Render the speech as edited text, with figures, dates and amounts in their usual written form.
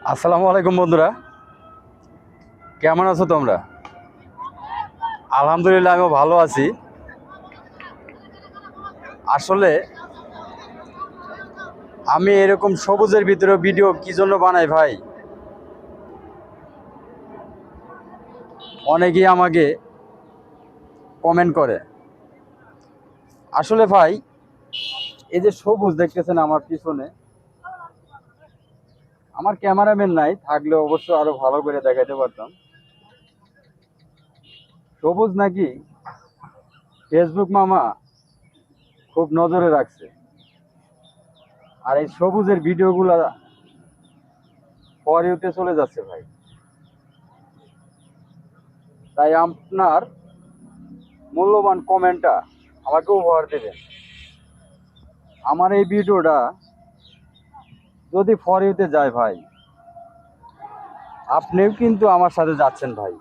আসসালামু আলাইকুম বন্ধুরা, কেমন আছো তোমরা? আলহামদুলিল্লাহ, আমিও ভালো আছি। আসলে আমি এরকম সবুজের ভিতরে ভিডিও কি জন্য বানাই ভাই, অনেকেই আমাকে কমেন্ট করে। আসলে ভাই, এই যে সবুজ দেখতেছেন আমার পিছনে, আমার ক্যামেরাম্যান নাই, থাকলে অবশ্য আরো ভালো করে দেখাইতে পারতাম। সবুজ নাকি ফেসবুক মামা খুব নজরে রাখছে, আর এই সবুজের ভিডিওগুলা ফর ইউতে চলে যাচ্ছে ভাই। তাই আপনার মূল্যবান কমেন্টটা আমাকে উপহার দেবেন। আমার এই ভিডিওটা যদি ফর ইউতে যায় ভাই, আপনিও কিন্তু আমার সাথে যাচ্ছেন ভাই।